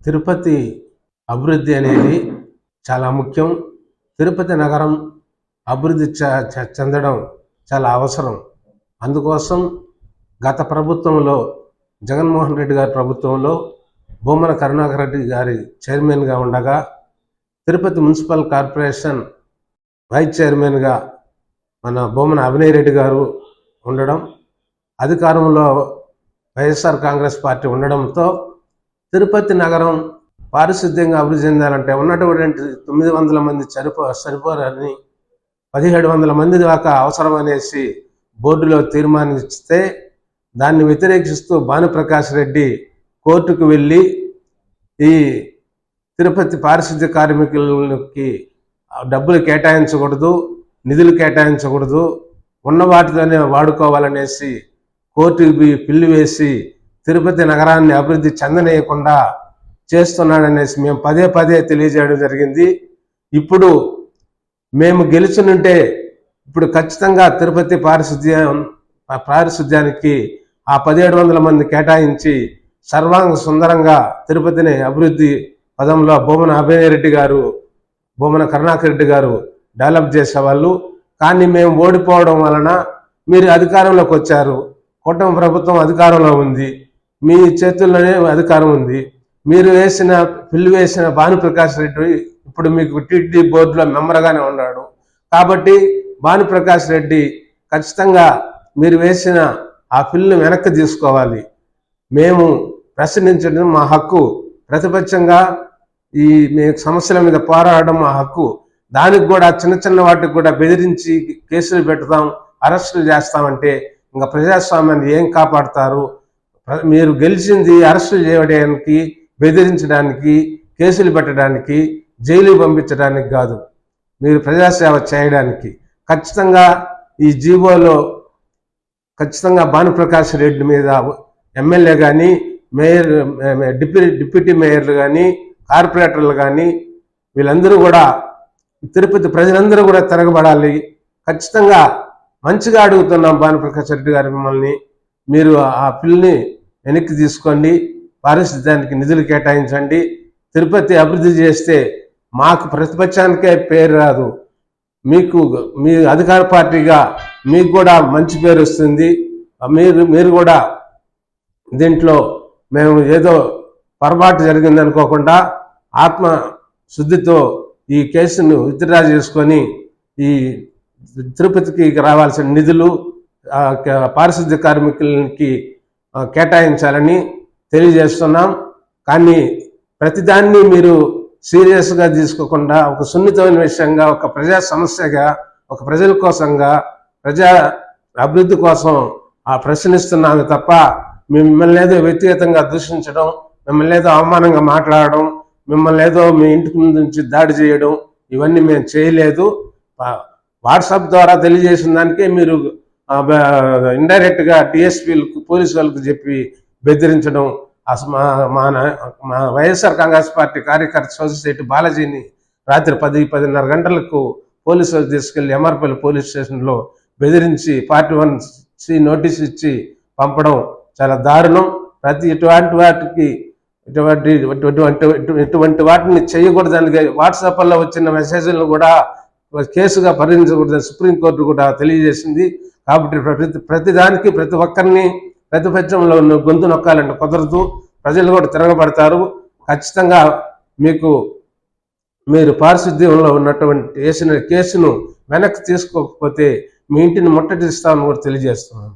తిరుపతి అభివృద్ధి అనేది చాలా ముఖ్యం. తిరుపతి నగరం అభివృద్ధి చెందడం చాలా అవసరం. అందుకోసం గత ప్రభుత్వంలో జగన్మోహన్ రెడ్డి గారి ప్రభుత్వంలో భూమన కరుణాకర్ రెడ్డి గారి చైర్మన్గా ఉండగా తిరుపతి మున్సిపల్ కార్పొరేషన్ వైస్ చైర్మన్గా మన భూమన అభినయ్ రెడ్డి గారు ఉండడం, అధికారంలో వైఎస్ఆర్ కాంగ్రెస్ పార్టీ ఉండడంతో తిరుపతి నగరం పారిశుద్ధ్యంగా అభివృద్ధి చెందాలంటే ఉన్నటువంటి 900 మంది సరిపోరని 1700 మంది దాకా అవసరం అనేసి బోర్డులో తీర్మానిస్తే దాన్ని వ్యతిరేకిస్తూ భానుప్రకాష్ రెడ్డి కోర్టుకు వెళ్ళి ఈ తిరుపతి పారిశుద్ధ్య కార్మికులకి డబ్బులు కేటాయించకూడదు, నిధులు కేటాయించకూడదు, ఉన్న వాటితోనే వాడుకోవాలనేసి కోర్టుకి పిల్లి వేసి తిరుపతి నగరాన్ని అభివృద్ధి చెందనీయకుండా చేస్తున్నాడనేసి మేము పదే పదే తెలియజేయడం జరిగింది. ఇప్పుడు మేము గెలుచునుంటే ఇప్పుడు ఖచ్చితంగా తిరుపతి పారిశుద్ధ్యానికి ఆ 1700 మంది కేటాయించి సర్వాంగ సుందరంగా తిరుపతిని అభివృద్ధి పదంలో భూమన అభినయ్ రెడ్డి గారు, భూమన కరుణాకర్ రెడ్డి గారు డెవలప్ చేసేవాళ్ళు. కానీ మేము ఓడిపోవడం వలన మీరు అధికారంలోకి వచ్చారు, కూటమి ప్రభుత్వం అధికారంలో ఉంది, మీ చేతుల్లోనే అధికారం ఉంది. మీరు పిల్లి వేసిన భానుప్రకాష్ రెడ్డి ఇప్పుడు మీకు టీటీడీ బోర్డులో మెంబర్గానే ఉన్నాడు. కాబట్టి భానుప్రకాష్ రెడ్డి ఖచ్చితంగా మీరు వేసిన ఆ పిల్లిని వెనక్కి తీసుకోవాలి. మేము ప్రశ్నించడం మా హక్కు, ప్రతిపక్షంగా ఈ మీ సమస్యల మీద పోరాడడం మా హక్కు. దానికి కూడా చిన్న చిన్న వాటికి కూడా బెదిరించి కేసులు పెడతాం, అరెస్టులు చేస్తామంటే ఇంకా ప్రజాస్వామ్యాన్ని ఏం కాపాడతారు? మీరు గెలిచింది అరెస్టులు చేయడానికి, బెదిరించడానికి, కేసులు పెట్టడానికి, జైలు పంపించడానికి కాదు, మీరు ప్రజాసేవ చేయడానికి. ఖచ్చితంగా ఈ జీవోలో ఖచ్చితంగా భానుప్రకాష్ రెడ్డి మీద ఎమ్మెల్యే కానీ, మేయర్, డిప్యూటీ మేయర్లు కానీ, కార్పొరేటర్లు కానీ వీళ్ళందరూ కూడా, తిరుపతి ప్రజలందరూ కూడా తిరగబడాలి. ఖచ్చితంగా మంచిగా అడుగుతున్నాం భానుప్రకాష్ రెడ్డి గారు, మిమ్మల్ని మీరు ఆ పిల్లిని వెనక్కి తీసుకోండి, పారిశుద్ధ్యానికి నిధులు కేటాయించండి. తిరుపతి అభివృద్ధి చేస్తే మాకు ప్రతిపక్షానికే పేరు రాదు, మీకు మీ అధికార పార్టీగా మీకు కూడా మంచి పేరు వస్తుంది. మీరు కూడా దీంట్లో మేము ఏదో పొరపాటు జరిగింది అనుకోకుండా ఆత్మశుద్ధితో ఈ కేసును విత్డ్రా చేసుకొని ఈ తిరుపతికి రావాల్సిన నిధులు పారిశుద్ధ్య కార్మికులకి కేటాయించాలని తెలియజేస్తున్నాం. కానీ ప్రతిదాన్ని మీరు సీరియస్గా తీసుకోకుండా ఒక సున్నితమైన విషయంగా, ఒక ప్రజా సమస్యగా, ఒక ప్రజల కోసంగా, ప్రజా అభివృద్ధి కోసం ప్రశ్నిస్తున్నాము తప్ప మిమ్మల్ని ఏదో వ్యక్తిగతంగా దూషించడం, మిమ్మల్ని ఏదో అవమానంగా మాట్లాడడం, మిమ్మల్ని ఏదో మీ ఇంటి ముందు నుంచి దాడి చేయడం ఇవన్నీ మేము చేయలేదు. వాట్సాప్ ద్వారా తెలియజేసిన దానికే మీరు ఇండైరెక్ట్గా డిఎస్పీలకు, పోలీసు వాళ్ళకు చెప్పి బెదిరించడం. మా వైఎస్ఆర్ కాంగ్రెస్ పార్టీ కార్యకర్త సొసైటీ బాలాజీని రాత్రి 10-10:30 గంటలకు పోలీసు వాళ్ళు తీసుకెళ్లి ఎంఆర్పల్లి పోలీస్ స్టేషన్లో బెదిరించి పార్టీ 1C నోటీస్ ఇచ్చి పంపడం చాలా దారుణం. ఇటువంటి వాటిని చేయకూడదని వాట్సాప్లో వచ్చిన మెసేజ్లను కూడా కేసుగా పరిగణించకూడదని సుప్రీంకోర్టు కూడా తెలియజేసింది. కాబట్టి ప్రతిదానికి ప్రతి ఒక్కరిని ప్రతిపక్షంలో గొంతు నొక్కాలంటే కుదరదు, ప్రజలు కూడా తిరగబడతారు. ఖచ్చితంగా మీరు పారిశుద్ధ్యంలో ఉన్నటువంటి వేసిన కేసును వెనక్కి తీసుకోకపోతే మీ ఇంటిని ముట్టడిస్తామని కూడా తెలియజేస్తున్నాను.